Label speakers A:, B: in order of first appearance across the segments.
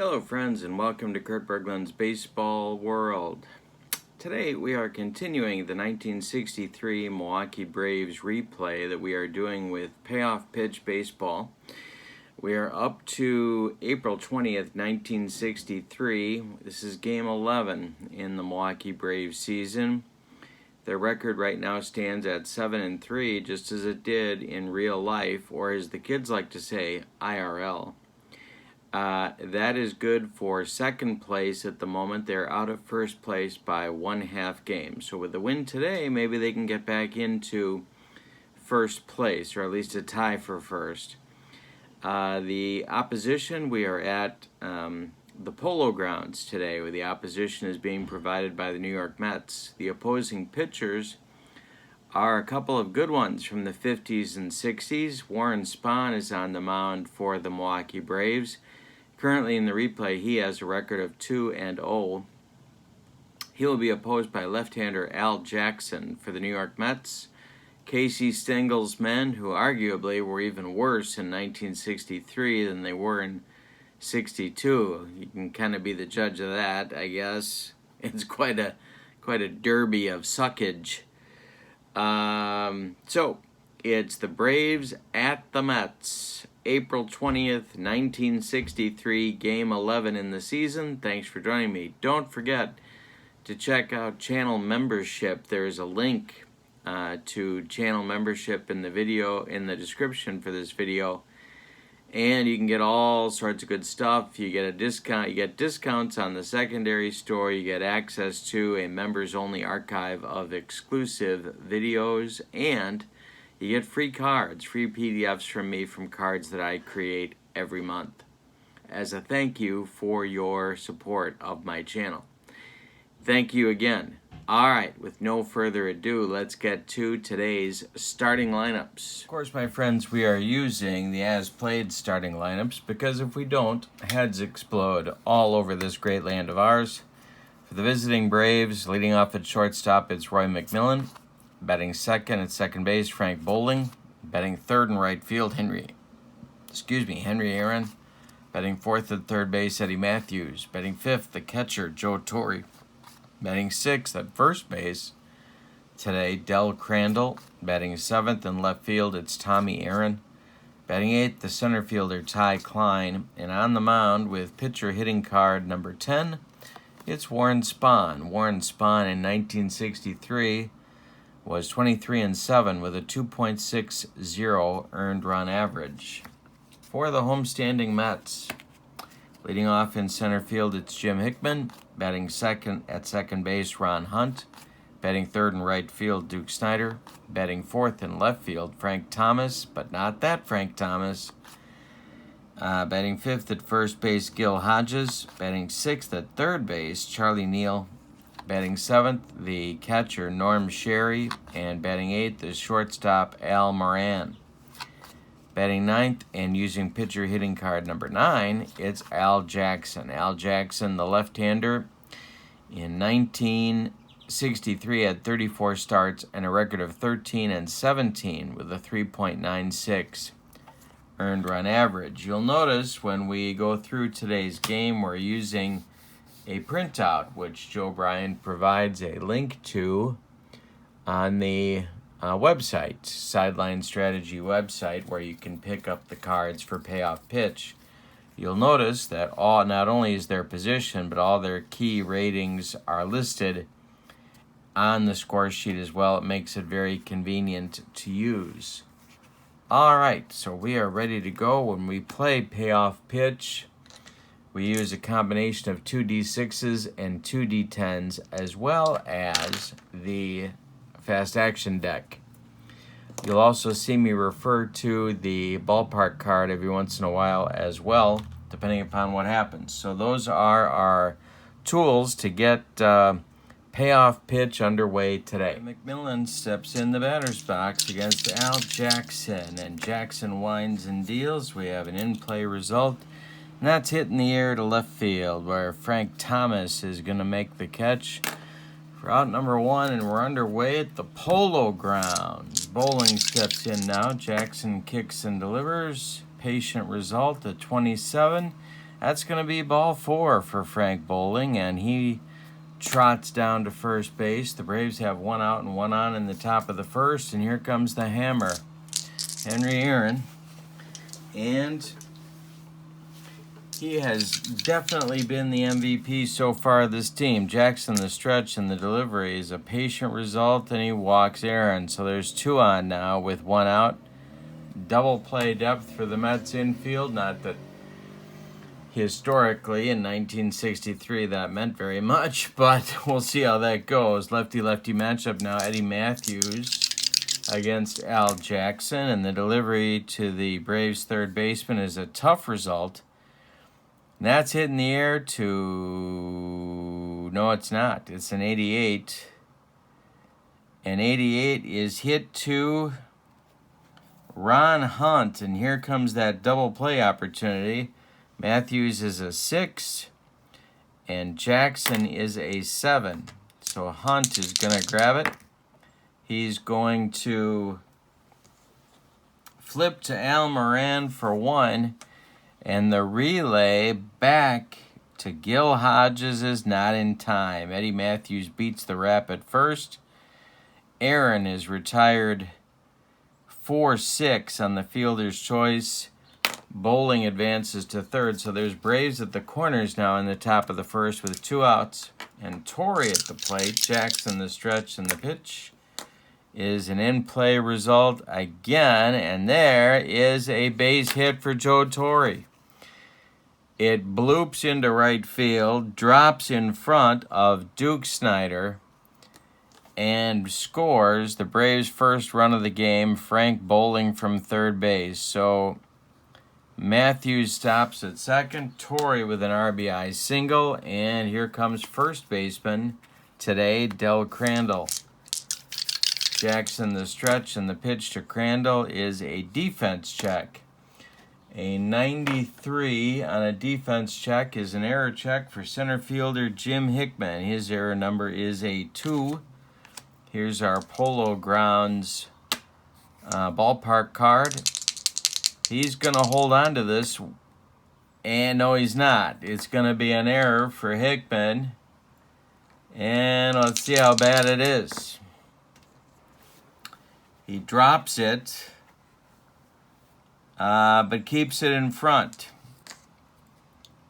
A: Hello friends and welcome to Kurt Berglund's Baseball World. Today we are continuing the 1963 Milwaukee Braves replay that we are doing with payoff pitch baseball. We are up to April 20th, 1963. This is game 11 in the Milwaukee Braves season. Their record right now stands at 7-3, just as it did in real life, or as the kids like to say, IRL. That is good for second place at the moment. They're out of first place by 1/2 game. So with the win today, maybe they can get back into first place, or at least a tie for first. The opposition, we are at the Polo grounds today, where the opposition is being provided by the New York Mets. The opposing pitchers are a couple of good ones from the 50s and 60s. Warren Spahn is on the mound for the Milwaukee Braves. Currently in the replay, he has a record of 2-0. He will be opposed by left-hander Al Jackson for the New York Mets. Casey Stengel's men, who arguably were even worse in 1963 than they were in 62. You can kind of be the judge of that, I guess. It's quite a derby of suckage. So it's the Braves at the Mets. April 20th, 1963, Game 11 in the season. Thanks for joining me. Don't forget to check out channel membership. There is a link to channel membership in the video, in the description for this video. And you can get all sorts of good stuff. You get a discount. You get discounts on the secondary store. You get access to a members-only archive of exclusive videos. And you get free cards, free PDFs from me from cards that I create every month as a thank you for your support of my channel. Thank you again. All right, with no further ado, let's get to today's starting lineups. Of course, my friends, we are using the as-played starting lineups because if we don't, heads explode all over this great land of ours. For the visiting Braves, leading off at shortstop, it's Roy McMillan. Batting second at second base, Frank Bowling. Batting third in right field, Henry Aaron. Batting fourth at third base, Eddie Matthews. Batting fifth, the catcher, Joe Torre. Batting sixth at first base today, Del Crandall. Batting seventh in left field, it's Tommy Aaron. Batting eighth, the center fielder, Ty Klein. And on the mound with pitcher hitting card number 10, it's Warren Spahn. Warren Spahn in 1963 was 23-7 with a 2.60 earned run average. For the homestanding Mets, leading off in center field, it's Jim Hickman. Batting second at second base, Ron Hunt. Batting third in right field, Duke Snider. Batting fourth in left field, Frank Thomas, but not that Frank Thomas. Batting fifth at first base, Gil Hodges. Batting sixth at third base, Charlie Neal. Batting seventh, the catcher, Norm Sherry. And batting eighth is shortstop, Al Moran. Batting ninth and using pitcher hitting card number 9, it's Al Jackson. Al Jackson, the left-hander, in 1963 had 34 starts and a record of 13-17 with a 3.96 earned run average. You'll notice when we go through today's game, we're using a printout, which Joe Bryan provides a link to on the website, Sideline Strategy website, where you can pick up the cards for payoff pitch. You'll notice that not only is their position, but all their key ratings are listed on the score sheet as well. It makes it very convenient to use. All right, so we are ready to go. When we play payoff pitch, we use a combination of 2 D6s and 2 D10s, as well as the fast action deck. You'll also see me refer to the ballpark card every once in a while as well, depending upon what happens. So those are our tools to get payoff pitch underway today. McMillan steps in the batter's box against Al Jackson, and Jackson winds and deals. We have an in-play result. And that's hit in the air to left field, where Frank Thomas is going to make the catch for out number 1, and we're underway at the Polo grounds. Bowling steps in now. Jackson kicks and delivers. Patient result at 27. That's going to be ball 4 for Frank Bowling, and he trots down to first base. The Braves have 1 out and 1 on in the top of the first, and here comes the hammer, Henry Aaron. And he has definitely been the MVP so far of this team. Jackson, the stretch and the delivery is a patient result, and he walks Aaron. So there's 2 on now with 1 out. Double play depth for the Mets infield. Not that historically in 1963 that meant very much, but we'll see how that goes. Lefty-lefty matchup now. Eddie Matthews against Al Jackson, and the delivery to the Braves third baseman is a tough result. And that's hit in the air to... No, it's not. It's an 88. And 88 is hit to Ron Hunt, and here comes that double play opportunity. Matthews is a 6, and Jackson is a 7. So Hunt is going to grab it. He's going to flip to Al Moran for 1, and the relay back to Gil Hodges is not in time. Eddie Matthews beats the rap at first. Aaron is retired 4-6 on the fielder's choice. Bowling advances to third, so there's Braves at the corners now in the top of the first with 2 outs. And Torrey at the plate. Jackson the stretch and the pitch is an in-play result again, and there is a base hit for Joe Torrey. It bloops into right field, drops in front of Duke Snyder, and scores the Braves' first run of the game, Frank Bowling from third base. So Matthews stops at second, Torrey with an RBI single, and here comes first baseman today, Del Crandall. Jackson the stretch, and the pitch to Crandall is a defense check. A 93 on a defense check is an error check for center fielder Jim Hickman. His error number is a 2. Here's our Polo Grounds ballpark card. He's going to hold on to this, and no, he's not. It's going to be an error for Hickman, and let's see how bad it is. He drops it, but keeps it in front.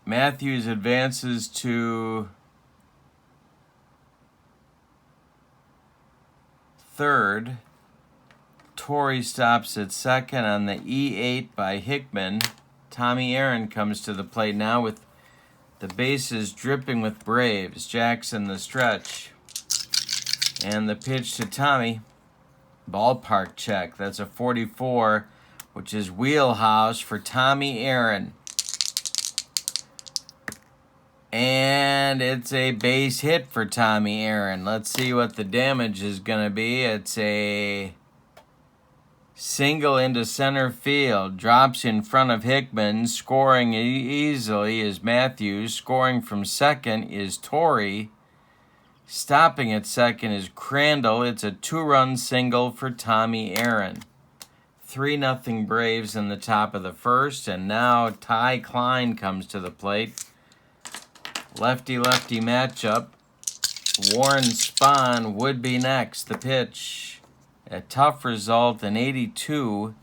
A: Matthews advances to third. Torrey stops at second on the E8 by Hickman. Tommy Aaron comes to the plate now with the bases dripping with Braves. Jackson the stretch. And the pitch to Tommy. Ballpark check. That's a 44, which is wheelhouse for Tommy Aaron. And it's a base hit for Tommy Aaron. Let's see what the damage is going to be. It's a single into center field. Drops in front of Hickman. Scoring easily is Matthews. Scoring from second is Torrey. Stopping at second is Crandall. It's a 2-run single for Tommy Aaron. 3-0 Braves in the top of the first. And now Ty Klein comes to the plate. Lefty-lefty matchup. Warren Spahn would be next. The pitch. A tough result, an 82.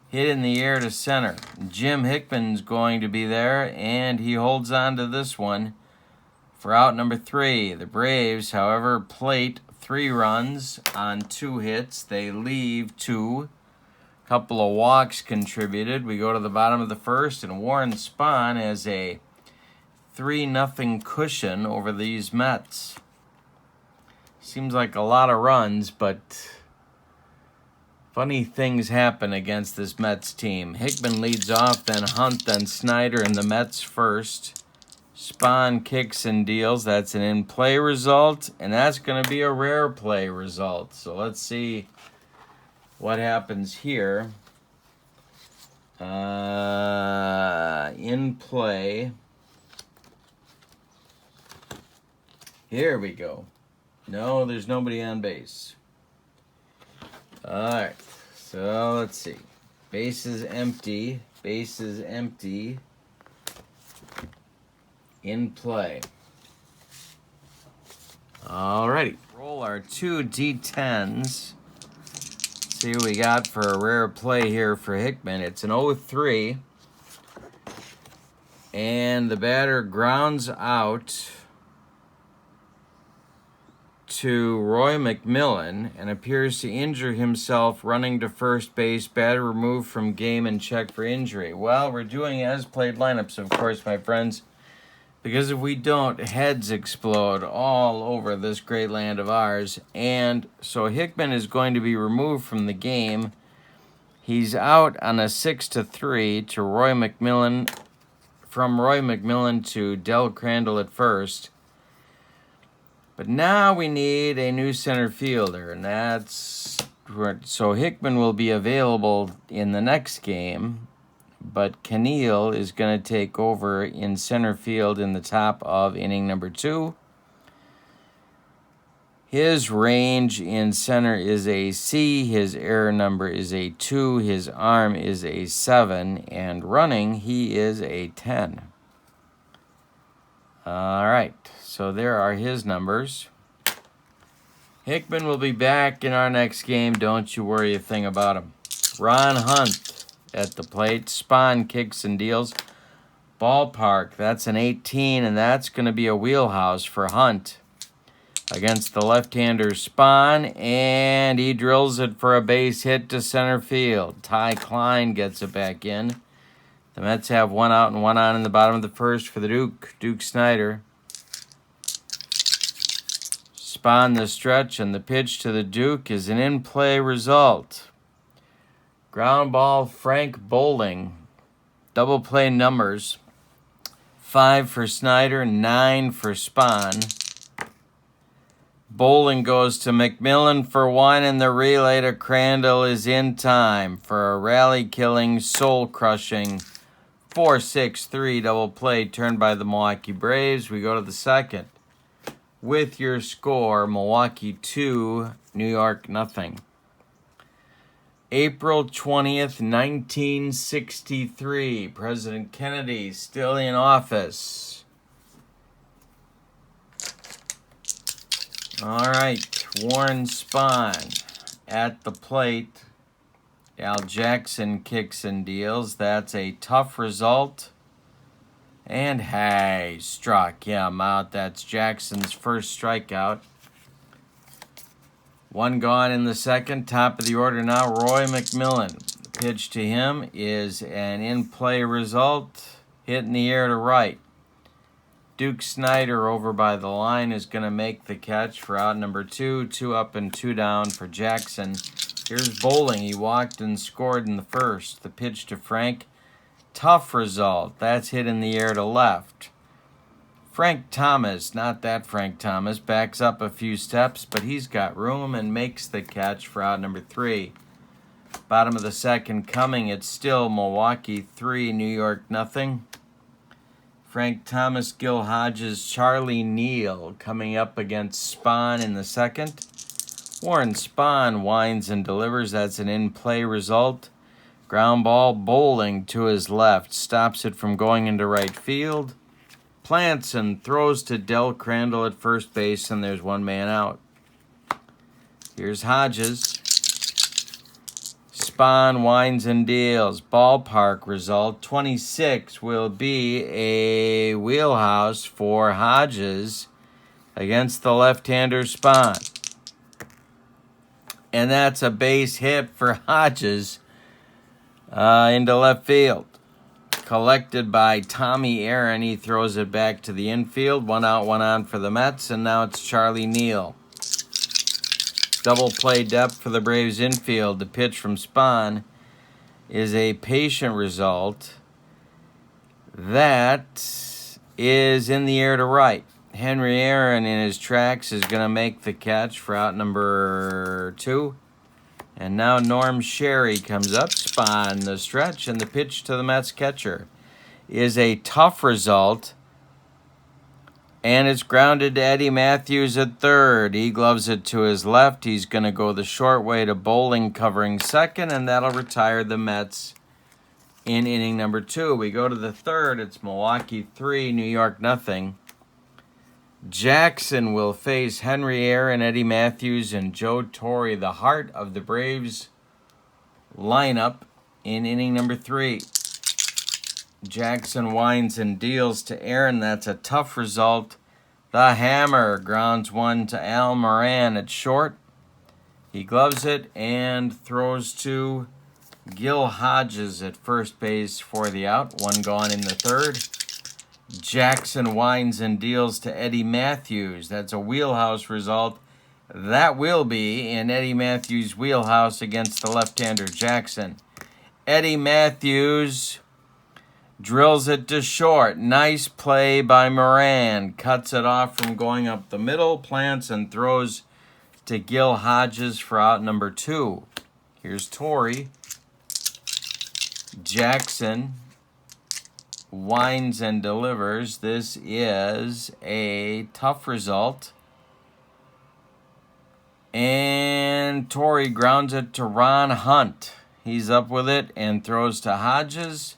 A: Hit in the air to center. Jim Hickman's going to be there, and he holds on to this one for out number 3. The Braves, however, plate 3 runs on 2 hits. They leave 2. Couple of walks contributed. We go to the bottom of the first, and Warren Spahn has a 3-0 cushion over these Mets. Seems like a lot of runs, but funny things happen against this Mets team. Hickman leads off, then Hunt, then Snyder, and the Mets first. Spahn kicks and deals. That's an in-play result, and that's going to be a rare play result. So let's see what happens here. In play. Here we go. No, there's nobody on base. All right, so let's see. Base is empty. Base is empty. in play. Alrighty. Roll our 2 D10s. See what we got for a rare play here for Hickman. It's an 0-3. And the batter grounds out to Roy McMillan and appears to injure himself running to first base. Batter removed from game and checked for injury. Well, we're doing as played lineups, of course, my friends, because if we don't, heads explode all over this great land of ours. And so Hickman is going to be removed from the game. He's out on a 6-3 to Roy McMillan, from Roy McMillan to Del Crandall at first. But now we need a new center fielder, and so Hickman will be available in the next game, but Keneal is going to take over in center field in the top of inning number 2. His range in center is a C, his error number is a 2, his arm is a 7, and running, he is a 10. All right, so there are his numbers. Hickman will be back in our next game. Don't you worry a thing about him. Ron Hunt at the plate. Spahn kicks and deals. Ballpark, that's an 18, and that's going to be a wheelhouse for Hunt against the left-hander Spahn, and he drills it for a base hit to center field. Ty Klein gets it back in. The Mets have 1 out and 1 on in the bottom of the first for the Duke Snider. Spahn the stretch, and the pitch to the Duke is an in-play result. Ground ball, Frank Bowling. Double play numbers. 5 for Snider, 9 for Spahn. Bowling goes to McMillan for 1, and the relay to Crandall is in time for a rally-killing, soul-crushing 4-6-3 double play turned by the Milwaukee Braves. We go to the second with your score, Milwaukee 2, New York 0. April 20th, 1963. President Kennedy still in office. All right, Warren Spahn at the plate. Al Jackson kicks and deals. That's a tough result. And hey, struck him out. That's Jackson's first strikeout. 1 gone in the second. Top of the order now, Roy McMillan. The pitch to him is an in-play result. Hit in the air to right. Duke Snider over by the line is going to make the catch for out number 2. 2 up and 2 down for Jackson. Here's Bowling. He walked and scored in the first. The pitch to Frank. Tough result. That's hit in the air to left. Frank Thomas, not that Frank Thomas, backs up a few steps, but he's got room and makes the catch for out number 3. Bottom of the second coming. It's still Milwaukee 3, New York 0. Frank Thomas, Gil Hodges, Charlie Neal coming up against Spahn in the second. Warren Spahn winds and delivers. That's an in-play result. Ground ball, Bowling to his left. Stops it from going into right field. Plants and throws to Del Crandall at first base, and there's 1 man out. Here's Hodges. Spahn winds and deals. Ballpark result, 26 will be a wheelhouse for Hodges against the left-hander Spahn. And that's a base hit for Hodges into left field. Collected by Tommy Aaron. He throws it back to the infield. 1 out, 1 on for the Mets, and now it's Charlie Neal. Double play depth for the Braves infield. The pitch from Spahn is a patient result. That is in the air to right. Henry Aaron in his tracks is going to make the catch for out number 2. And now Norm Sherry comes up. Spahn the stretch, and the pitch to the Mets catcher is a tough result. And it's grounded to Eddie Matthews at third. He gloves it to his left. He's going to go the short way to Bowling covering second, and that'll retire the Mets in inning number 2. We go to the third. It's Milwaukee 3, New York nothing. Jackson will face Henry Aaron, Eddie Matthews, and Joe Torre, the heart of the Braves lineup in inning number 3. Jackson winds and deals to Aaron. That's a tough result. The hammer grounds one to Al Moran at short. He gloves it and throws to Gil Hodges at first base for the out. One gone in the third. Jackson winds and deals to Eddie Matthews. That's a wheelhouse result. That will be in Eddie Matthews' wheelhouse against the left-hander Jackson. Eddie Matthews drills it to short. Nice play by Moran. Cuts it off from going up the middle, plants and throws to Gil Hodges for out number 2. Here's Torre. Jackson winds and delivers. This is a tough result. And Torre grounds it to Ron Hunt. He's up with it and throws to Hodges.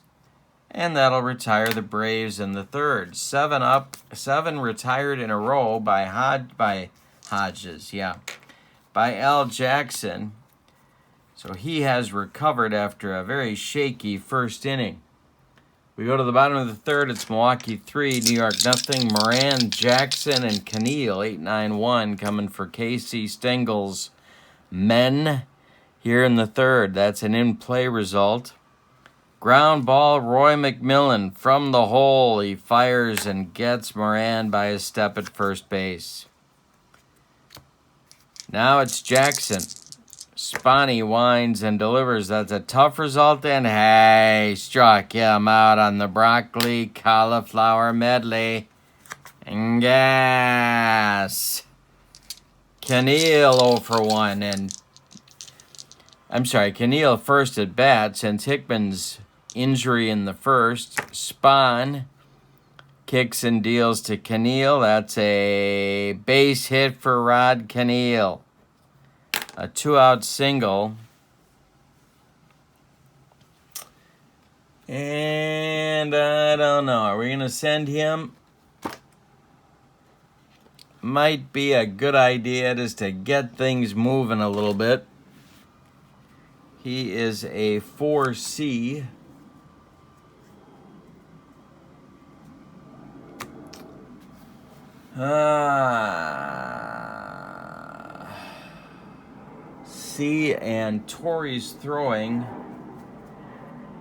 A: And that'll retire the Braves in the third. 7 up, 7 retired in a row by Hodges, by Al Jackson. So he has recovered after a very shaky first inning. We go to the bottom of the third. It's Milwaukee 3, New York nothing. Moran, Jackson, and Keneal, 8-9-1, coming for Casey Stengel's men here in the third. That's an in-play result. Ground ball, Roy McMillan from the hole. He fires and gets Moran by a step at first base. Now it's Jackson. Spahn winds and delivers. That's a tough result, and hey, struck him out on the broccoli cauliflower medley. And yes, Keneal 0 for 1, and Keneal first at bat since Hickman's injury in the first. Spahn kicks and deals to Keneal. That's a base hit for Rod Keneal. A 2-out single. And I don't know. Are we going to send him? Might be a good idea just to get things moving a little bit. He is a 4C. C, and Torre's throwing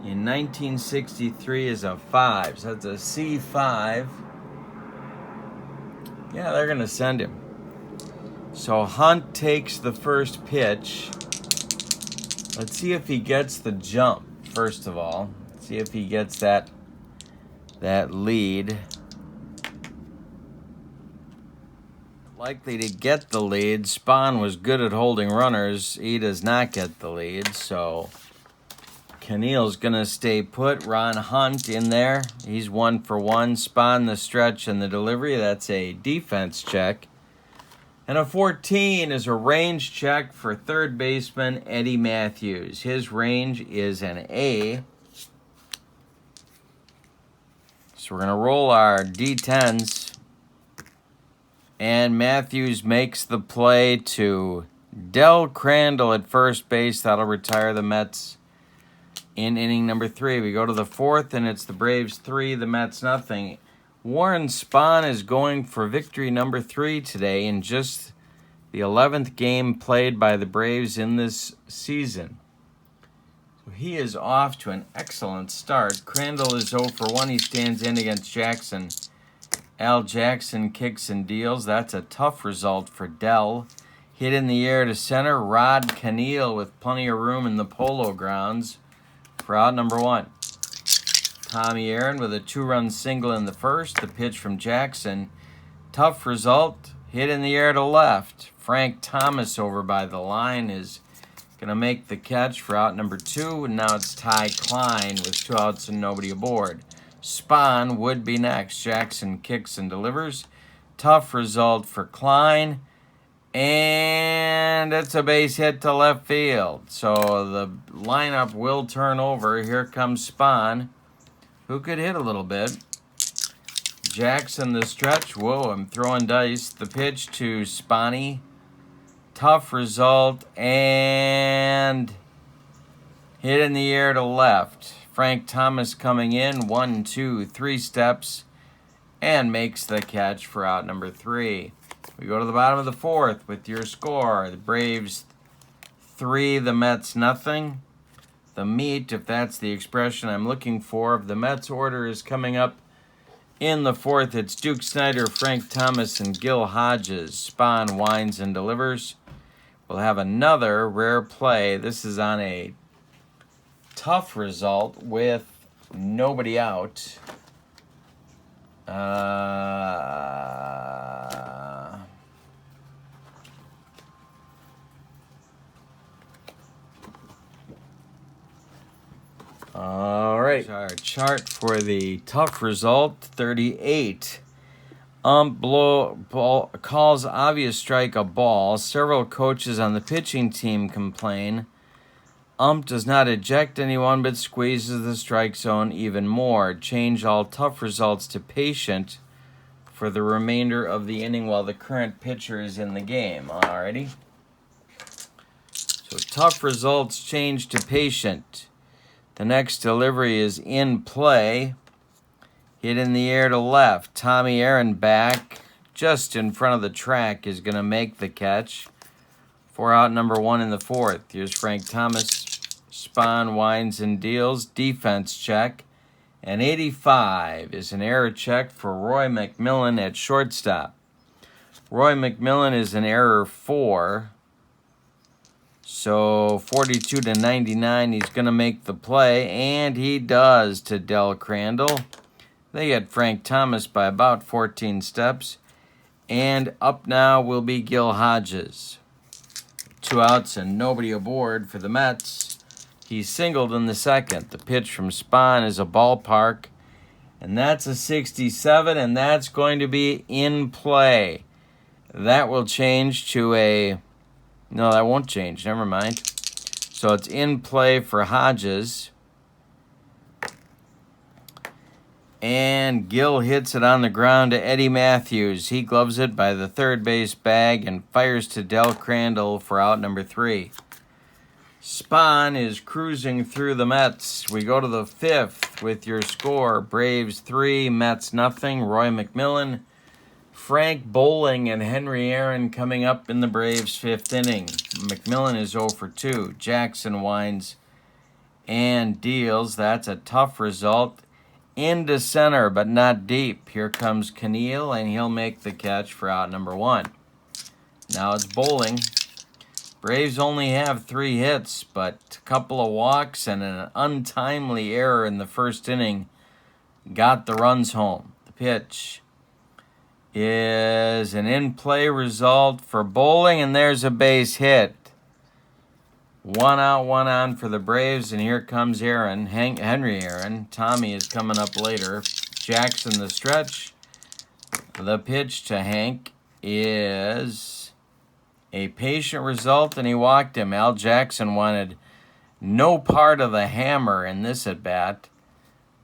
A: in 1963 is a 5. So that's a C5. Yeah, they're going to send him. So Hunt takes the first pitch. Let's see if he gets the jump, first of all. See if he gets that lead. Likely to get the lead. Spahn was good at holding runners. He does not get the lead, so Keneal's going to stay put. Ron Hunt in there. He's 1 for 1. Spahn the stretch and the delivery. That's a defense check. And a 14 is a range check for third baseman Eddie Matthews. His range is an A. So we're going to roll our D10s. And Matthews makes the play to Del Crandall at first base. That'll retire the Mets in inning number 3. We go to the fourth, and it's the Braves 3, the Mets nothing. Warren Spahn is going for victory number 3 today in just the 11th game played by the Braves in this season. So he is off to an excellent start. Crandall is 0 for 1. He stands in against Jackson. Al Jackson kicks and deals. That's a tough result for Dell. Hit in the air to center. Rod Keneal with plenty of room in the Polo grounds for out number 1. Tommy Aaron with a 2-run single in the first. The pitch from Jackson. Tough result. Hit in the air to left. Frank Thomas over by the line is going to make the catch for out number 2. And now it's Ty Klein with 2 outs and nobody aboard. Spahn would be next. Jackson kicks and delivers. Tough result for Klein. And it's a base hit to left field. So the lineup will turn over. Here comes Spahn, who could hit a little bit. Jackson the stretch. Whoa, I'm throwing dice. The pitch to Spahny. Tough result. And hit in the air to left. Frank Thomas coming in. 1, 2, 3 steps. And makes the catch for out number 3. We go to the bottom of the 4th with your score. The Braves 3, the Mets nothing. The meat, if that's the expression I'm looking for, of the Mets order is coming up in the 4th. It's Duke Snider, Frank Thomas, and Gil Hodges. Spahn winds and delivers. We'll have another rare play. This is on a tough result with nobody out. All right, our chart for the tough result, 38. Calls obvious strike a ball. Several coaches on the pitching team complain. Does not eject anyone but squeezes the strike zone even more. Change all tough results to patient for the remainder of the inning while the current pitcher is in the game. Alrighty. So tough results change to patient. The next delivery is in play. Hit in the air to left. Tommy Aaron back just in front of the track is going to make the catch for out number 1 in the 4th. Here's Frank Thomas. Spahn winds and deals. Defense check. And 85 is an error check for Roy McMillan at shortstop. Roy McMillan is an error 4. So 42 to 99, he's going to make the play, and he does to Del Crandall. They get Frank Thomas by about 14 steps. And up now will be Gil Hodges. 2 outs and nobody aboard for the Mets. He singled in the 2nd. The pitch from Spahn is a ballpark, and that's a 67, and that's going to be in play. That will change to a... No, that won't change. Never mind. So it's in play for Hodges. And Gil hits it on the ground to Eddie Matthews. He gloves it by the third base bag and fires to Del Crandall for out number 3. Spahn is cruising through the Mets. We go to the 5th with your score. Braves 3, Mets nothing. Roy McMillan, Frank Bowling, and Henry Aaron coming up in the Braves' 5th inning. McMillan is 0 for 2. Jackson winds and deals. That's a tough result. Into center, but not deep. Here comes Keneal, and he'll make the catch for out number 1. Now it's Bowling. Braves only have 3 hits, but a couple of walks and an untimely error in the 1st inning got the runs home. The pitch is an in-play result for Bowling, and there's a base hit. 1 out, 1 on for the Braves, and here comes Aaron, Henry Aaron. Tommy is coming up later. Jackson the stretch. The pitch to Hank is a patient result, and he walked him. Al Jackson wanted no part of the hammer in this at-bat.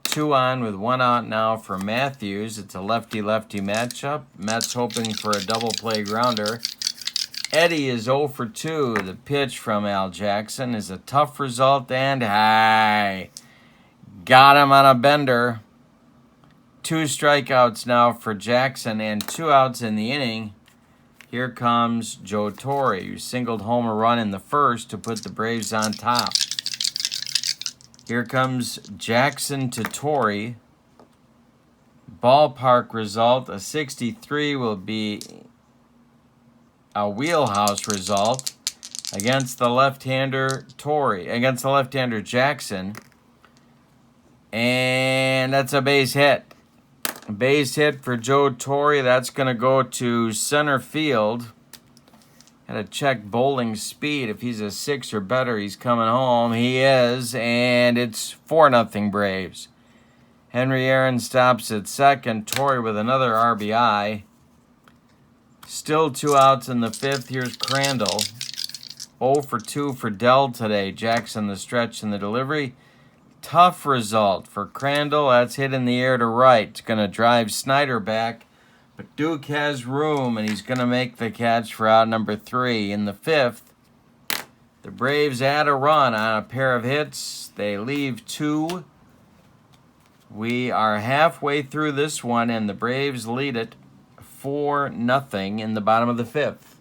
A: 2 on with 1 out now for Matthews. It's a lefty-lefty matchup. Mets hoping for a double play grounder. Eddie is 0 for 2. The pitch from Al Jackson is a tough result, and got him on a bender. 2 strikeouts now for Jackson and 2 outs in the inning. Here comes Joe Torre, who singled home a run in the 1st to put the Braves on top. Here comes Jackson to Torre. Ballpark result, a 63 will be a wheelhouse result against the left-hander Jackson. And that's a base hit. Base hit for Joe Torre. That's going to go to center field. Got to check Bowling's speed. If he's a 6 or better, he's coming home. He is, and it's 4-0 Braves. Henry Aaron stops at second. Torre with another RBI. Still 2 outs in the 5th. Here's Crandall. 0 for 2 for Dell today. Jackson the stretch and the delivery. Tough result for Crandall. That's hit in the air to right. It's going to drive Snyder back. But Duke has room, and he's going to make the catch for out number 3. In the 5th, the Braves add a run on a pair of hits. They leave 2. We are halfway through this one, and the Braves lead it 4-0 in the bottom of the 5th.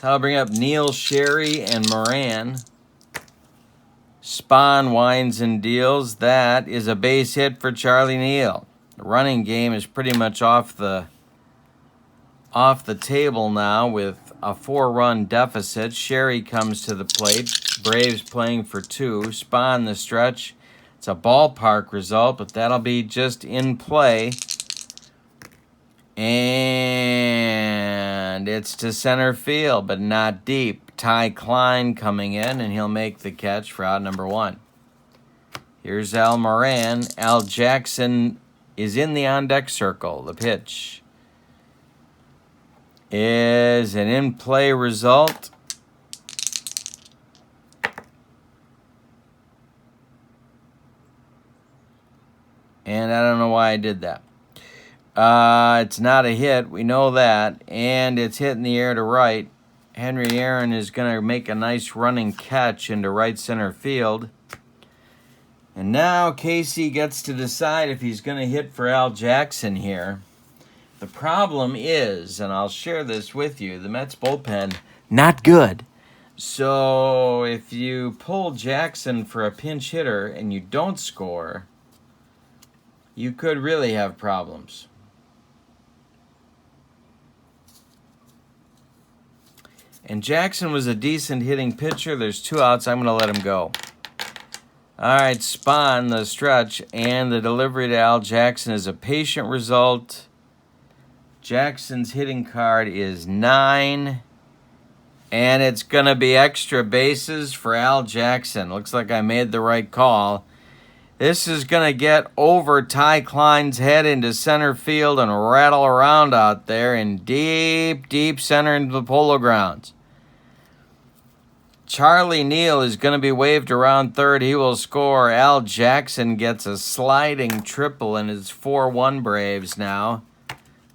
A: I'll bring up Neal, Sherry, and Moran. Spahn winds and deals. That is a base hit for Charlie Neal. The running game is pretty much off the table now with a 4-run deficit. Sherry comes to the plate. Braves playing for 2. Spahn the stretch. It's a ballpark result, but that'll be just in play. And it's to center field, but not deep. Ty Klein coming in, and he'll make the catch for out number 1. Here's Al Moran. Al Jackson is in the on-deck circle. The pitch is an in-play result. And I don't know why I did that. It's not a hit. We know that. And it's hit in the air to right. Henry Aaron is going to make a nice running catch into right center field. And now Casey gets to decide if he's going to hit for Al Jackson here. The problem is, and I'll share this with you, the Mets bullpen, not good. So if you pull Jackson for a pinch hitter and you don't score, you could really have problems. And Jackson was a decent hitting pitcher. There's 2 outs. I'm going to let him go. All right, Spahn, the stretch, and the delivery to Al Jackson is a patient result. Jackson's hitting card is 9. And it's going to be extra bases for Al Jackson. Looks like I made the right call. This is going to get over Ty Klein's head into center field and rattle around out there in deep, deep center into the Polo Grounds. Charlie Neal is going to be waved around third. He will score. Al Jackson gets a sliding triple in his 4-1 Braves now,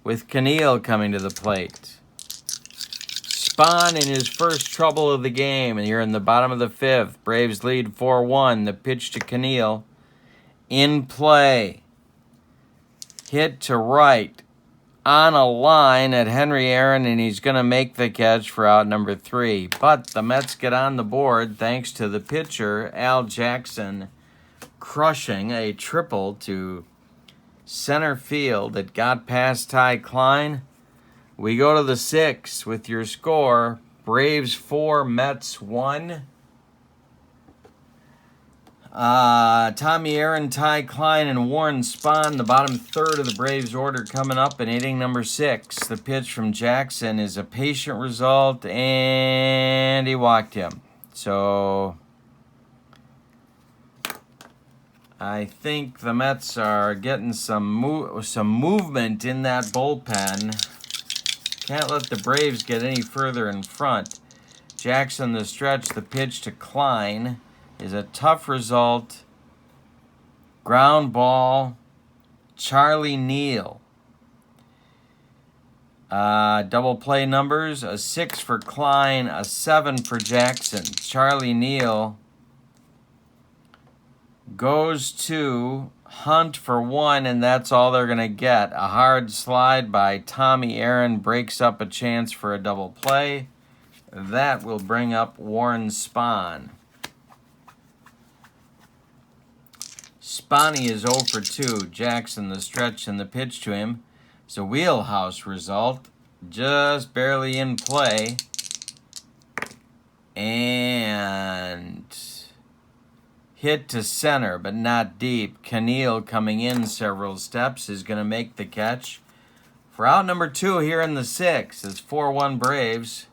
A: with Keneal coming to the plate. Spahn in his first trouble of the game, and you're in the bottom of the 5th. Braves lead 4-1. The pitch to Keneal. In play. Hit to right. On a line at Henry Aaron, and he's going to make the catch for out number 3. But the Mets get on the board thanks to the pitcher, Al Jackson, crushing a triple to center field that got past Ty Klein. We go to the 6th with your score. Braves 4, Mets 1. Tommy Aaron, Ty Klein, and Warren Spahn, the bottom third of the Braves order coming up in inning number 6. The pitch from Jackson is a patient result, and he walked him. So I think the Mets are getting some movement in that bullpen. Can't let the Braves get any further in front. Jackson the stretch, the pitch to Klein is a tough result. Ground ball. Charlie Neal. Double play numbers. A 6 for Klein. A 7 for Jackson. Charlie Neal goes to Hunt for 1, and that's all they're going to get. A hard slide by Tommy Aaron breaks up a chance for a double play. That will bring up Warren Spahn. Spahny is 0 for 2. Jackson, the stretch and the pitch to him. It's a wheelhouse result. Just barely in play. And hit to center, but not deep. Keneal coming in several steps is going to make the catch. For out number 2 here in the 6th is 4-1 Braves.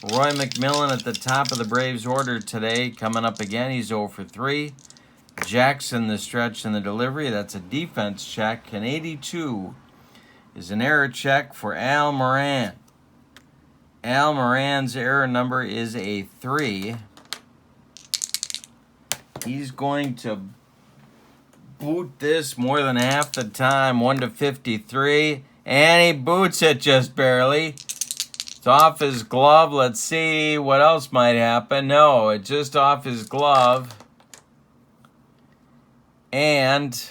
A: Roy McMillan at the top of the Braves order today. Coming up again, he's 0 for 3. Jackson, the stretch and the delivery. That's a defense check. An 82 is an error check for Al Moran. Al Moran's error number is a 3. He's going to boot this more than half the time, 1-53, and he boots it just barely. It's off his glove. Let's see what else might happen. No, it's just off his glove. And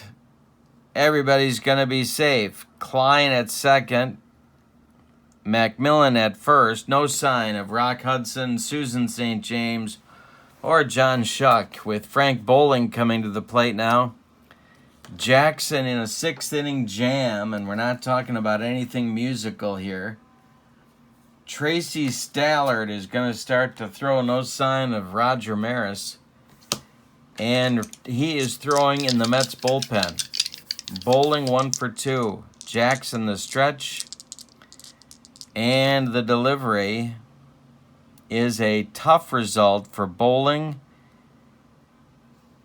A: everybody's going to be safe. Klein at second. Macmillan at first. No sign of Rock Hudson, Susan St. James, or John Shuck, with Frank Bowling coming to the plate now. Jackson in a 6th inning jam, and we're not talking about anything musical here. Tracy Stallard is going to start to throw. No sign of Roger Maris. And he is throwing in the Mets bullpen. Bowling 1 for 2. Jackson the stretch. And the delivery is a tough result for Bowling.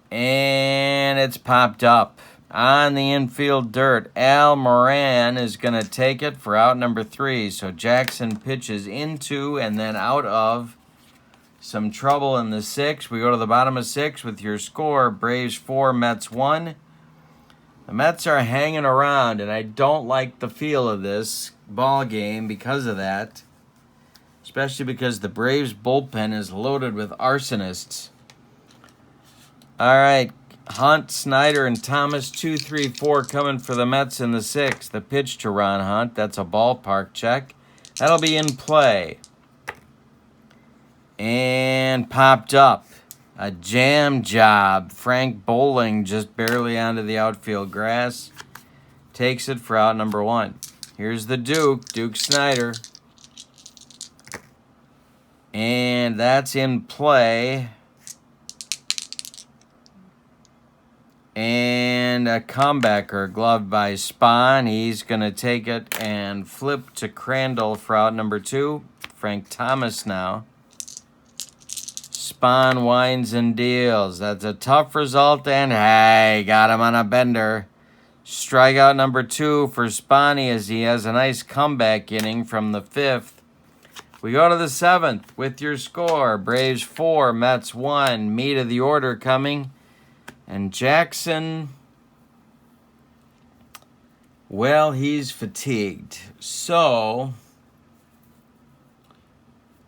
A: And it's popped up on the infield dirt. Al Moran is going to take it for out number 3. So Jackson pitches into and then out of some trouble in the 6th. We go to the bottom of 6 with your score. Braves 4, Mets 1. The Mets are hanging around, and I don't like the feel of this ball game because of that. Especially because the Braves bullpen is loaded with arsonists. All right, Hunt, Snyder, and Thomas, 2, 3, 4 coming for the Mets in the 6th. The pitch to Ron Hunt. That's a ballpark check. That'll be in play. And popped up. A jam job. Frank Bowling just barely onto the outfield grass. Takes it for out number 1. Here's the Duke Snyder. And that's in play. And a comebacker gloved by Spahn. He's going to take it and flip to Crandall for out number 2. Frank Thomas now. Spahn winds and deals. That's a tough result, and hey, got him on a bender. Strikeout number 2 for Spahn as he has a nice comeback inning from the 5th. We go to the 7th with your score. Braves 4, Mets 1. Meat of the order coming. And Jackson, well, he's fatigued. So,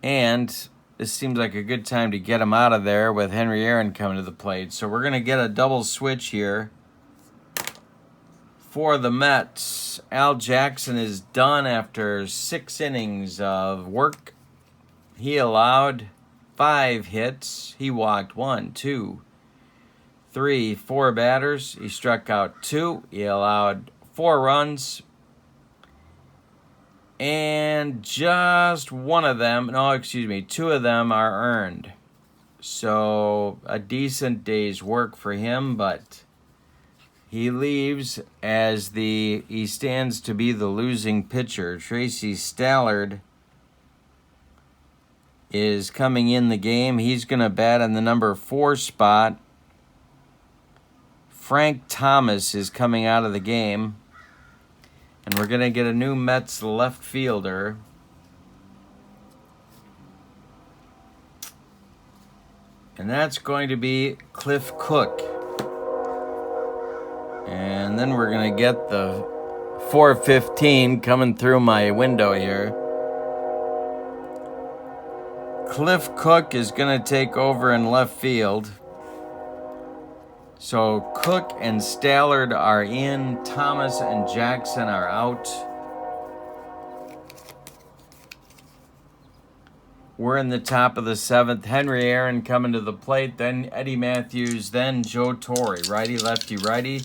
A: and this seems like a good time to get him out of there with Henry Aaron coming to the plate. So we're going to get a double switch here for the Mets. Al Jackson is done after 6 innings of work. He allowed 5 hits. He walked 1, 2, 3, 4 batters. He struck out 2. He allowed 4 runs. And just 2 of them are earned. So a decent day's work for him, but he leaves as he stands to be the losing pitcher. Tracy Stallard is coming in the game. He's going to bat in the number 4 spot. Frank Thomas is coming out of the game. And we're going to get a new Mets left fielder. And that's going to be Cliff Cook. And then we're going to get the 4:15 coming through my window here. Cliff Cook is going to take over in left field. So Cook and Stallard are in. Thomas and Jackson are out. We're in the top of the 7th. Henry Aaron coming to the plate. Then Eddie Matthews. Then Joe Torre. Righty, lefty, righty.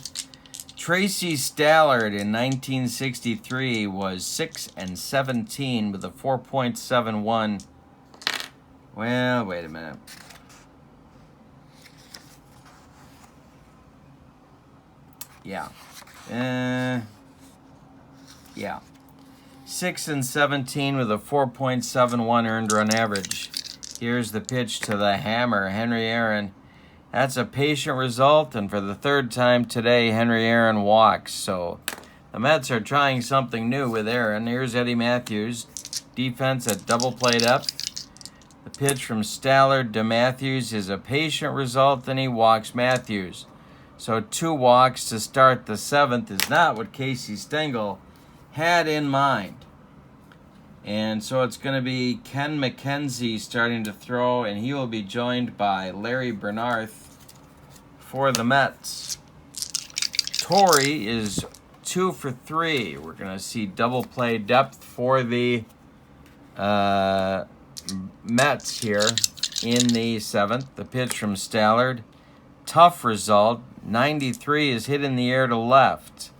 A: Tracy Stallard in 1963 was 6-17 with a 4.71. Well, wait a minute. Yeah. 6-17 with a 4.71 earned run average. Here's the pitch to the hammer, Henry Aaron. That's a patient result, and for the 3rd time today, Henry Aaron walks. So The Mets are trying something new with Aaron. Here's Eddie Matthews. Defense at double play depth. The pitch from Stallard to Matthews is a patient result, and he walks Matthews. So 2 walks to start the 7th is not what Casey Stengel had in mind. And so it's going to be Ken McKenzie starting to throw, and he will be joined by Larry Bernarth for the Mets. Torrey is 2 for 3. We're going to see double play depth for the Mets here in the 7th. The pitch from Stallard. Tough result. 93 is hit in the air to left.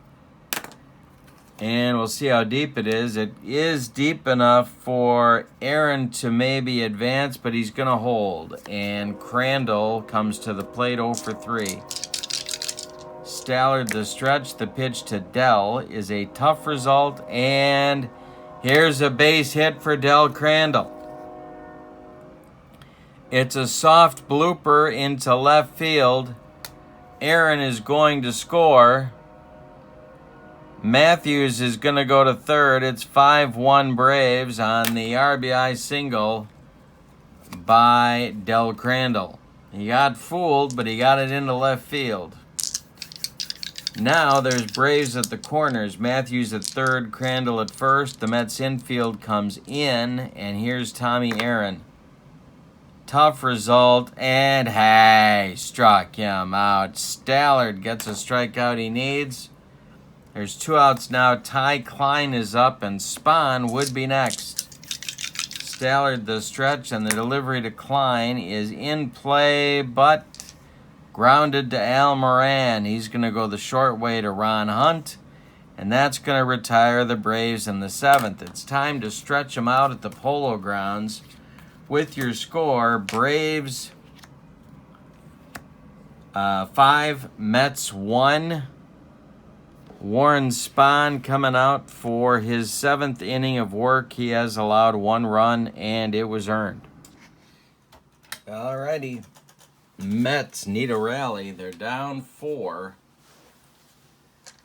A: And we'll see how deep it is. It is deep enough for Aaron to maybe advance, but he's going to hold. And Crandall comes to the plate 0 for 3. Stallard the stretch. The pitch to Dell is a tough result. And here's a base hit for Dell Crandall. It's a soft blooper into left field. Aaron is going to score. Matthews is going to go to third. It's 5-1 Braves on the RBI single by Del Crandall. He got fooled, but he got it into left field. Now there's Braves at the corners. Matthews at third, Crandall at first. The Mets infield comes in, and here's Tommy Aaron. Tough result, and hey, struck him out. Stallard gets a strikeout he needs. There's 2 outs now. Ty Klein is up, and Spahn would be next. Stallard the stretch, and the delivery to Klein is in play, but grounded to Al Moran. He's going to go the short way to Ron Hunt, and that's going to retire the Braves in the 7th. It's time to stretch them out at the Polo Grounds with your score. Braves 5, Mets 1. Warren Spahn coming out for his 7th inning of work. He has allowed 1 run, and it was earned. Alrighty. Mets need a rally. They're down 4.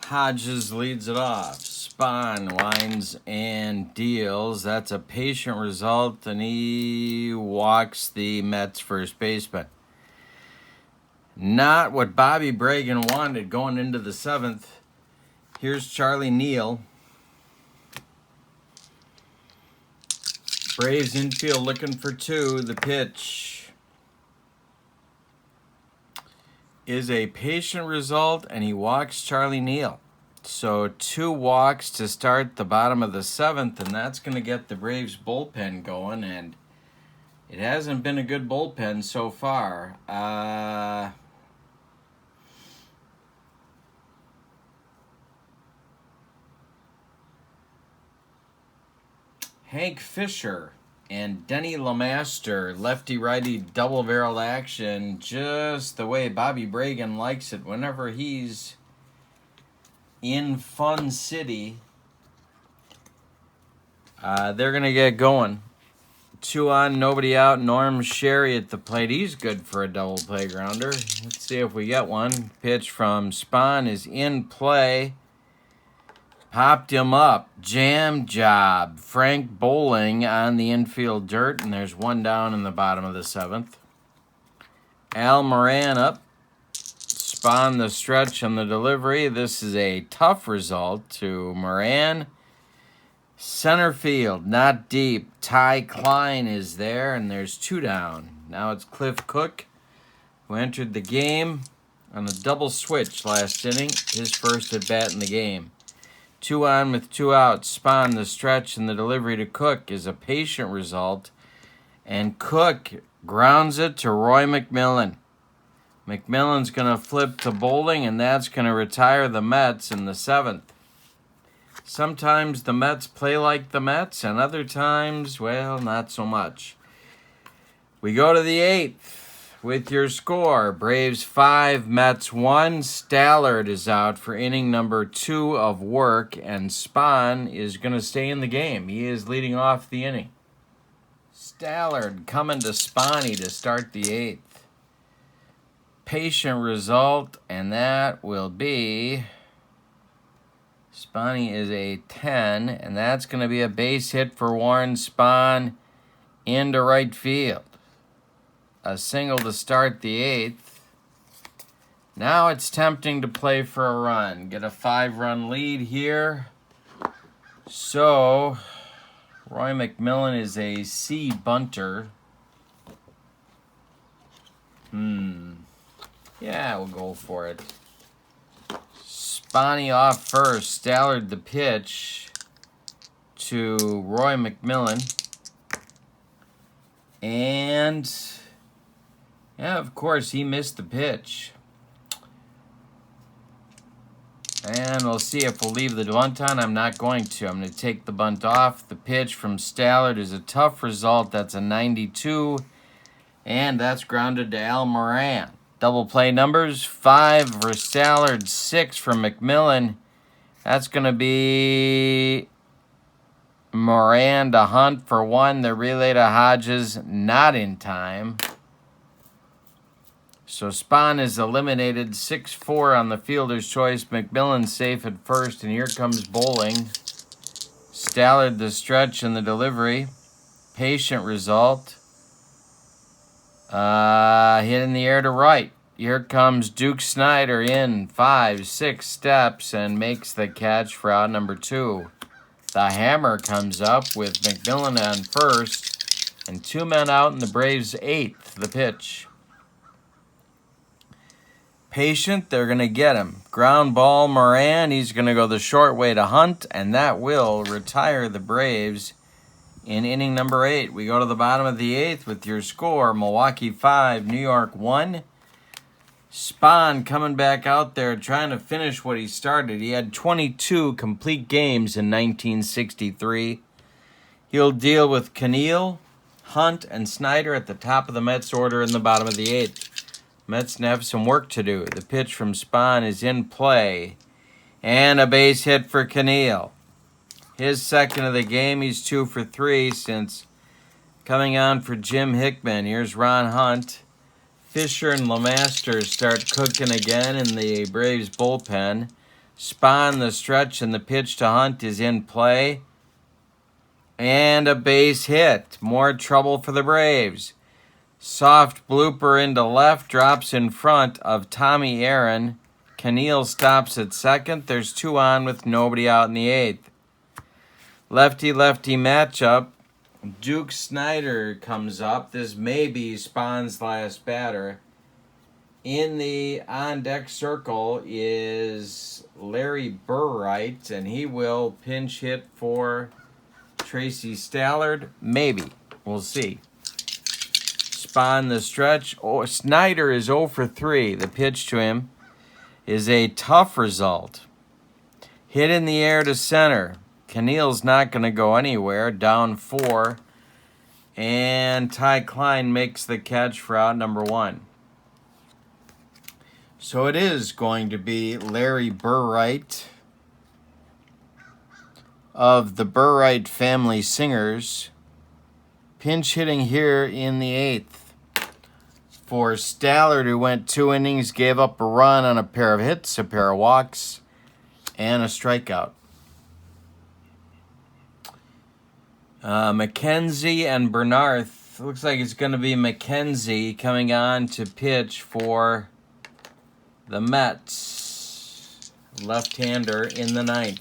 A: Hodges leads it off. Spahn winds and deals. That's a patient result, and he walks the Mets first baseman. Not what Bobby Bragan wanted going into the 7th. Here's Charlie Neal. Braves infield looking for 2. The pitch is a patient result, and he walks Charlie Neal. So 2 walks to start the bottom of the 7th, and that's going to get the Braves bullpen going, and it hasn't been a good bullpen so far. Hank Fisher and Denny LeMaster, lefty-righty double-barreled action, just the way Bobby Bragan likes it whenever he's in Fun City. They're going to get going. 2 on, nobody out. Norm Sherry at the plate. He's good for a double play grounder. Let's see if we get one. Pitch from Spahn is in play. Popped him up. Jam job. Frank Bowling on the infield dirt, and there's 1 down in the bottom of the 7th. Al Moran up. Spahn the stretch and the delivery. This is a tough result to Moran. Center field, not deep. Ty Klein is there, and there's 2 down. Now it's Cliff Cook, who entered the game on a double switch last inning, his first at bat in the game. 2 on with 2 outs. Spahn the stretch, and the delivery to Cook is a patient result, and Cook grounds it to Roy McMillan. McMillan's going to flip to Bowling, and that's going to retire the Mets in the 7th. Sometimes the Mets play like the Mets, and other times, well, not so much. We go to the 8th with your score. Braves 5, Mets 1. Stallard is out for inning number 2 of work, and Spahn is going to stay in the game. He is leading off the inning. Stallard coming to Spahny to start the 8th. Patient result, and that will be Spahn is a 10, and that's going to be a base hit for Warren Spahn into right field. A single to start the 8th. Now it's tempting to play for a run. Get a 5-run lead here. So, Roy McMillan is a C bunter. Yeah, we'll go for it. Spahn off first. Stallard the pitch to Roy McMillan. And, yeah, of course, he missed the pitch. And we'll see if we'll leave the bunt on. I'm not going to. I'm going to take the bunt off. The pitch from Stallard is a tough result. That's a 92. And that's grounded to Al Moran. Double play numbers, 5 for Stallard, 6 for McMillan. That's going to be Moran to Hunt for 1. The relay to Hodges, not in time. So Spahn is eliminated, 6-4 on the fielder's choice. McMillan safe at first, and here comes bowling. Stallard the stretch and the delivery. Patient result. Hit in the air to right. Here comes Duke Snider in 5-6 steps and makes the catch for out number 2. The hammer comes up with McMillan on first, and 2 men out in the Braves' 8th. The pitch. Patient, they're going to get him. Ground ball, Moran. He's going to go the short way to Hunt, and that will retire the Braves in inning number 8. We go to the bottom of the 8th with your score. Milwaukee 5, New York 1. Spahn coming back out there trying to finish what he started. He had 22 complete games in 1963. He'll deal with Keneal, Hunt, and Snider at the top of the Mets order in the bottom of the 8th. Mets have some work to do. The pitch from Spahn is in play. And a base hit for Keneal. His second of the game. He's 2 for 3 since coming on for Jim Hickman. Here's Ron Hunt. Fisher and LeMaster start cooking again in the Braves bullpen. Spahn the stretch and the pitch to Hunt is in play. And a base hit. More trouble for the Braves. Soft blooper into left, drops in front of Tommy Aaron. Keneal stops at second. There's 2 on with nobody out in the 8th. Lefty-lefty matchup. Duke Snider comes up. This may be Spahn's last batter. In the on-deck circle is Larry Burright, and he will pinch hit for Tracy Stallard. Maybe. We'll see. Spahn the stretch. Oh, Snider is 0 for 3. The pitch to him is a tough result. Hit in the air to center. Keneal's not going to go anywhere. Down 4. And Ty Klein makes the catch for out number 1. So it is going to be Larry Burright of the Burright Family Singers pinch hitting here in the 8th. For Stallard, who went 2 innings, gave up a run on a pair of hits, a pair of walks, and a strikeout. McKenzie and Bernarth. Looks like it's going to be McKenzie coming on to pitch for the Mets. Left-hander in the 9th.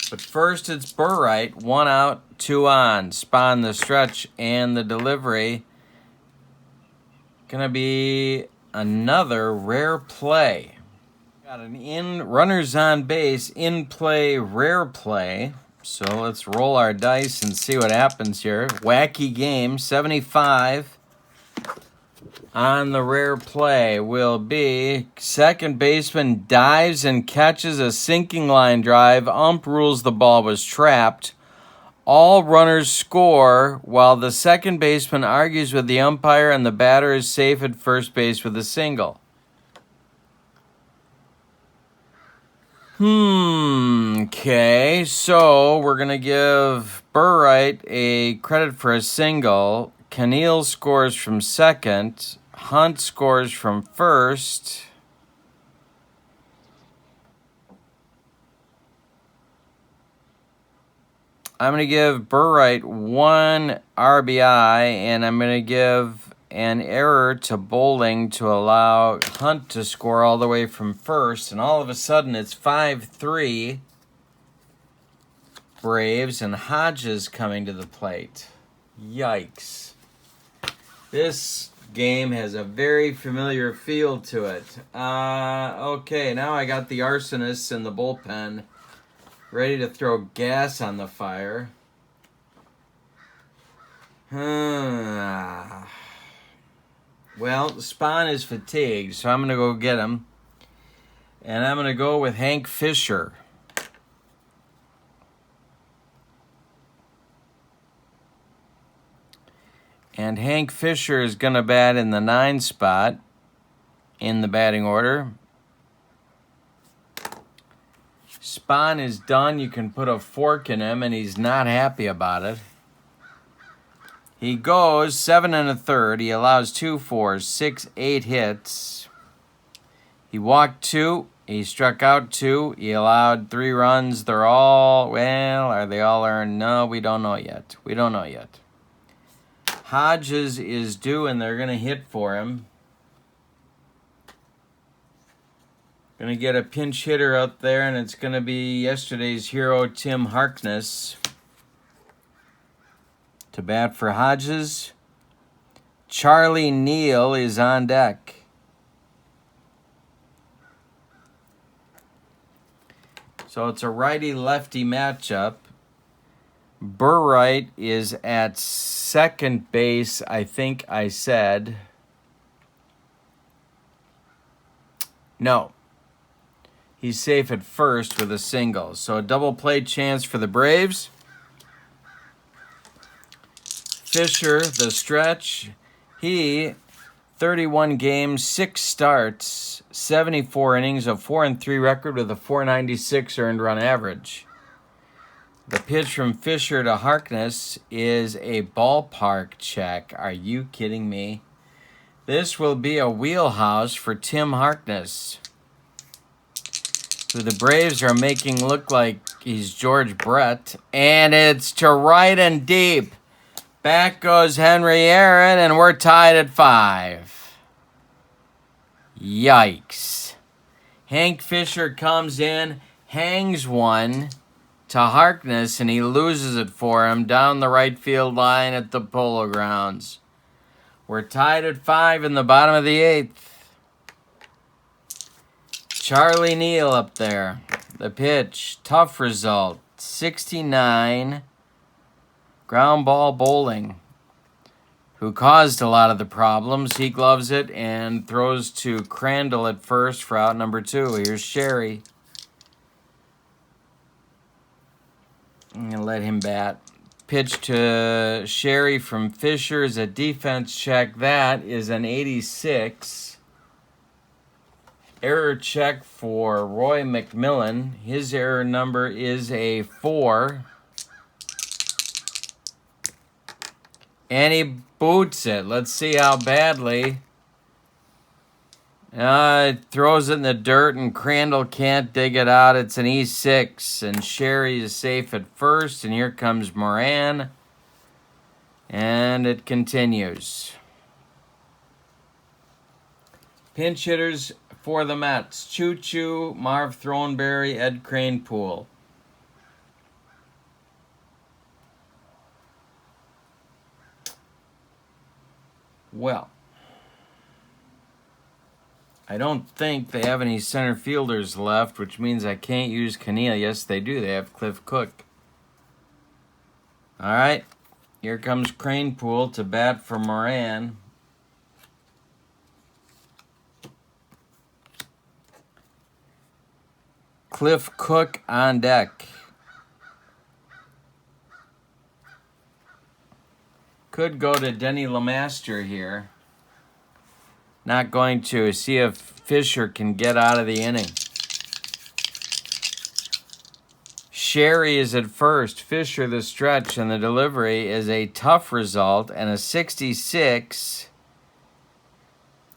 A: But first it's Burright. 1 out, 2 on. Spahn the stretch and the delivery. Going to be another rare play. Got an runners on base, in play, rare play. So let's roll our dice and see what happens here. Wacky game, 75 on the rare play will be second baseman dives and catches a sinking line drive. Ump rules the ball was trapped. All runners score while the second baseman argues with the umpire and the batter is safe at first base with a single. Okay, so we're going to give Burright a credit for a single. Keneal scores from second. Hunt scores from first. I'm going to give Burright 1 RBI, and I'm going to give an error to Bowling to allow Hunt to score all the way from first. And all of a sudden, it's 5-3 Braves, and Hodges coming to the plate. Yikes. This game has a very familiar feel to it. Okay, now I got the arsonists in the bullpen ready to throw gas on the fire. Well, Spahn is fatigued, so I'm going to go get him. And I'm going to go with Hank Fisher. And Hank Fisher is going to bat in the 9 spot in the batting order. Spahn is done. You can put a fork in him, and he's not happy about it. He goes 7 1/3. He allows 2 4s, 6, 8 hits. He walked 2. He struck out 2. He allowed 3 runs. They're all, well, are they all earned? No, we don't know yet. We don't know yet. Hodges is due, and they're going to hit for him. Going to get a pinch hitter out there, and it's going to be yesterday's hero, Tim Harkness, to bat for Hodges. Charlie Neal is on deck. So it's a righty-lefty matchup. Burright is at second base, I think I said. No. He's safe at first with a single. So a double play chance for the Braves. Fisher, the stretch. He, 31 games, 6 starts, 74 innings, a 4-3 record with a 496 earned run average. The pitch from Fisher to Harkness is a ballpark check. Are you kidding me? This will be a wheelhouse for Tim Harkness, who the Braves are making look like he's George Brett. And it's to right and deep. Back goes Henry Aaron, and we're tied at 5. Yikes. Hank Fisher comes in, hangs one to Harkness, and he loses it for him down the right field line at the Polo Grounds. We're tied at 5 in the bottom of the 8th. Charlie Neal up there. The pitch, tough result, 69. Ground ball Bowling, who caused a lot of the problems. He gloves it and throws to Crandall at first for out number 2. Here's Sherry. I'm going to let him bat. Pitch to Sherry from Fisher is a defense check. That is an 86. Error check for Roy McMillan. His error number is a 4. And he boots it. Let's see how badly. Throws it in the dirt, and Crandall can't dig it out. It's an E6, and Sherry is safe at first, and here comes Moran. And it continues. Pinch hitters for the Mets: Choo Choo, Marv Throneberry, Ed Kranepool. Well, I don't think they have any center fielders left, which means I can't use Canilla. Yes, they do. They have Cliff Cook. All right, here comes Kranepool to bat for Moran. Cliff Cook on deck. Could go to Denny LeMaster here. Not going to. See if Fisher can get out of the inning. Sherry is at first. Fisher the stretch, and the delivery is a tough result and a 66.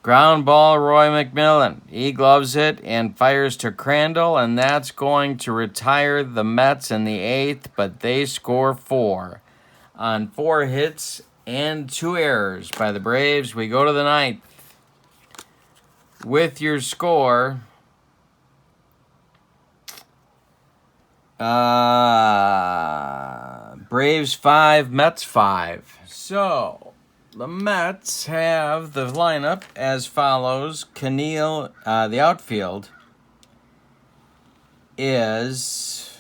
A: Ground ball, Roy McMillan. He gloves it and fires to Crandall, and that's going to retire the Mets in the 8th, but they score 4. On 4 hits and 2 errors by the Braves, we go to the 9th. With your score, Braves 5, Mets 5. So, the Mets have the lineup as follows. Keneal, the outfield is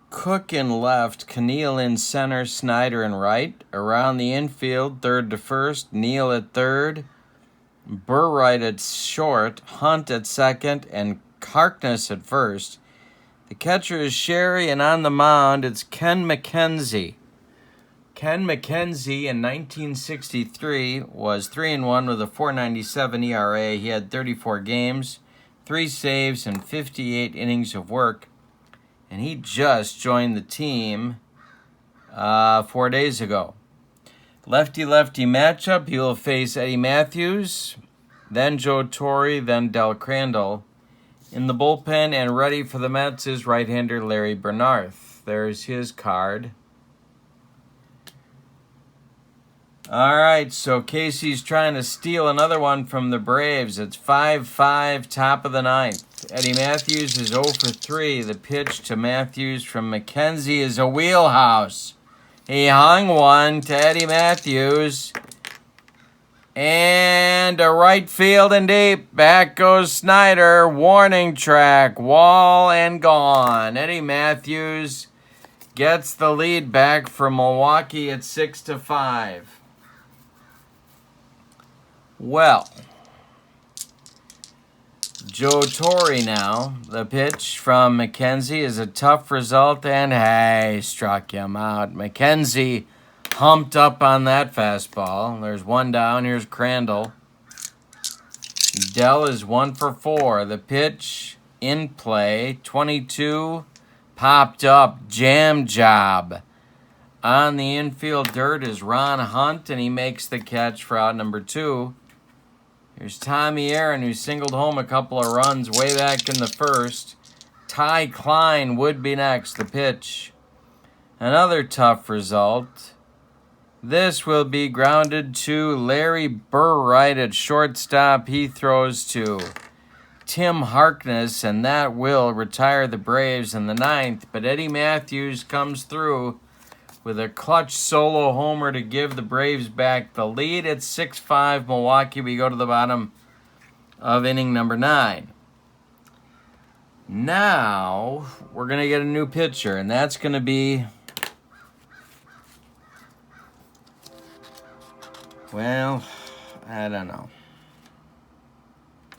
A: Cook in left, Keneal in center, Snyder in right. Around the infield, third to first, Neal at third, Burr right at short, Hunt at second, and Harkness at first. The catcher is Sherry, and on the mound, it's Ken McKenzie. Ken McKenzie in 1963 was 3-1 with a .497 ERA. He had 34 games, 3 saves, and 58 innings of work. And he just joined the team 4 days ago. Lefty-lefty matchup. He will face Eddie Matthews, then Joe Torre, then Del Crandall. In the bullpen and ready for the Mets is right-hander Larry Bernarth. There's his card. All right, so Casey's trying to steal another one from the Braves. It's 5-5, top of the 9th. Eddie Matthews is 0 for 3. The pitch to Matthews from McKenzie is a wheelhouse. He hung one to Eddie Matthews. And a right field and deep. Back goes Snyder. Warning track. Wall and gone. Eddie Matthews gets the lead back for Milwaukee at 6-5. Well, Joe Torre now. The pitch from McKenzie is a tough result, and hey, struck him out. McKenzie humped up on that fastball. There's one down. Here's Crandall. Dell is 1 for 4. The pitch in play. 22 popped up. Jam job. On the infield dirt is Ron Hunt, and he makes the catch for out number 2. Here's Tommy Aaron, who singled home a couple of runs way back in the first. Ty Klein would be next. The pitch. Another tough result. This will be grounded to Larry Burr right at shortstop. He throws to Tim Harkness, and that will retire the Braves in the 9th. But Eddie Matthews comes through with a clutch solo homer to give the Braves back the lead at 6-5 Milwaukee. We go to the bottom of inning number 9. Now, we're going to get a new pitcher, and that's going to be, well, I don't know.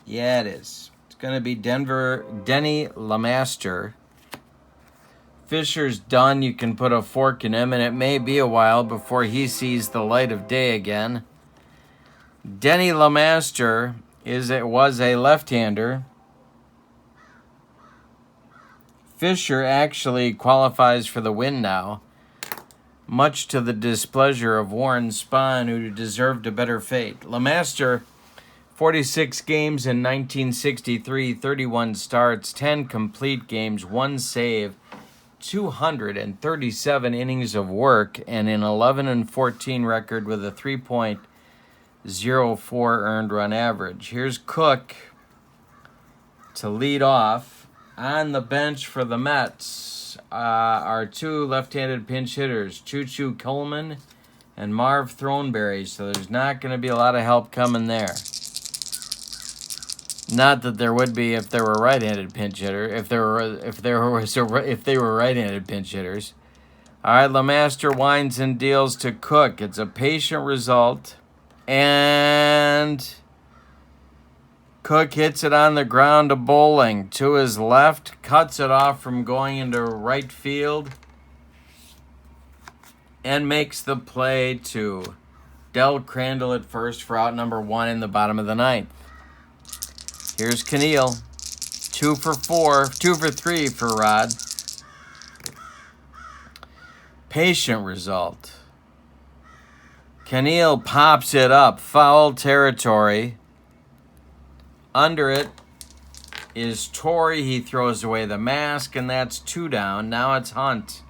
A: Yeah, it is. It's going to be Denny LeMaster. Fisher's done. You can put a fork in him, and it may be a while before he sees the light of day again. Denny LeMaster was a left-hander. Fisher actually qualifies for the win now, much to the displeasure of Warren Spahn, who deserved a better fate. LeMaster, 46 games in 1963, 31 starts, 10 complete games, 1 save, 237 innings of work, and an 11-14 record with a 3.04 earned run average. Here's Cook to lead off. On the bench for the Mets are 2 left-handed pinch hitters, Choo-Choo Coleman and Marv Throneberry, so there's not going to be a lot of help coming there. Not that there would be if there were right-handed pinch hitter. If they were right-handed pinch hitters. All right, LeMaster winds and deals to Cook. It's a patient result, and Cook hits it on the ground to Bowling to his left, cuts it off from going into right field, and makes the play to Del Crandall at first for out number 1 in the bottom of the 9th. Here's Keneal, 2 for 3 for Rod. Patient result. Keneal pops it up. Foul territory. Under it is Torrey. He throws away the mask, and that's 2 down. Now it's Hunt.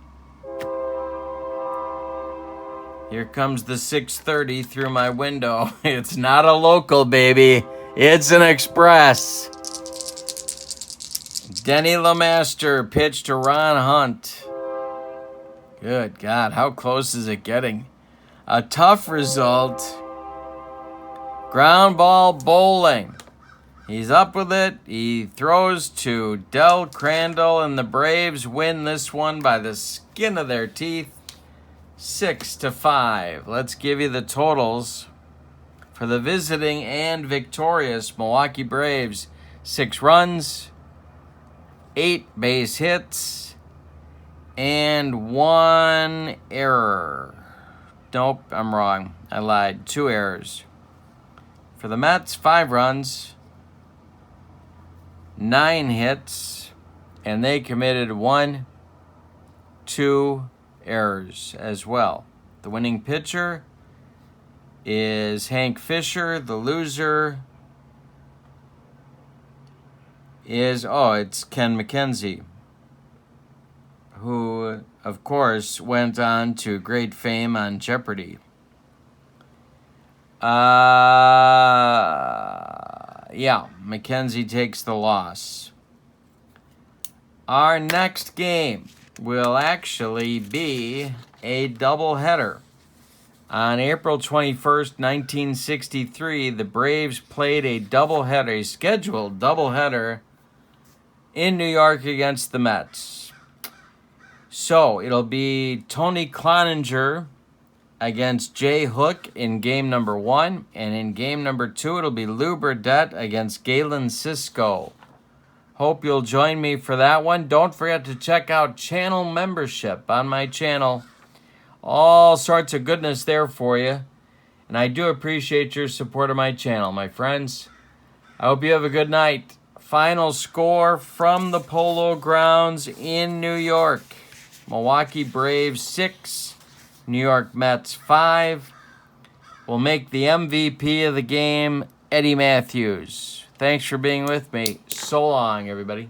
A: Here comes the 6:30 through my window. It's not a local, baby. It's an express. Denny LeMaster pitched to Ron Hunt. Good God, how close is it getting? A tough result. Ground ball bowling. He's up with it. He throws to Del Crandall, and the Braves win this one by the skin of their teeth, 6-5. Let's give you the totals for the visiting and victorious Milwaukee Braves. 6 runs, 8 base hits, and 1 error. Nope, I'm wrong. I lied. 2 errors. For the Mets, 5 runs, 9 hits, and they committed 1, 2 errors as well. The winning pitcher is Hank Fisher. The loser is, it's Ken McKenzie, who, of course, went on to great fame on Jeopardy! McKenzie takes the loss. Our next game will actually be a doubleheader. On April 21st, 1963, the Braves played a scheduled doubleheader in New York against the Mets. So it'll be Tony Cloninger against Jay Hook in game number 1, and in game number 2, it'll be Lou Burdett against Galen Cisco. Hope you'll join me for that one. Don't forget to check out channel membership on my channel. All sorts of goodness there for you. And I do appreciate your support of my channel, my friends. I hope you have a good night. Final score from the Polo Grounds in New York. Milwaukee Braves 6, New York Mets 5. Will make the MVP of the game Eddie Matthews. Thanks for being with me. So long, everybody.